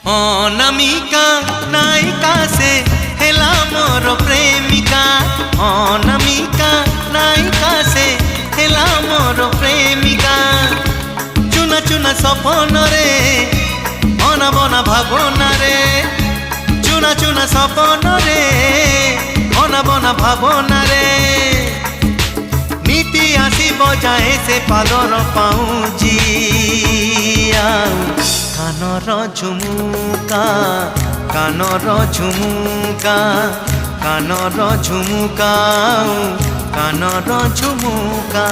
অনামিকা নায়িকা সে হেলা মোর প্রেমিকা। অনামিকা নায়িকা সে হেলা মোর প্রেমিকা। চুনা চুনা সপনরে অনাবনা ভাবনারে। চুনা চুনা সপনরে অনাবনা ভাবনারে। নীতি আসিব যায় সে পাদর পাউজি। কানর ঝুমুকা কানর ঝুমুকা কানর ঝুমুকা কানর ঝুমুকা।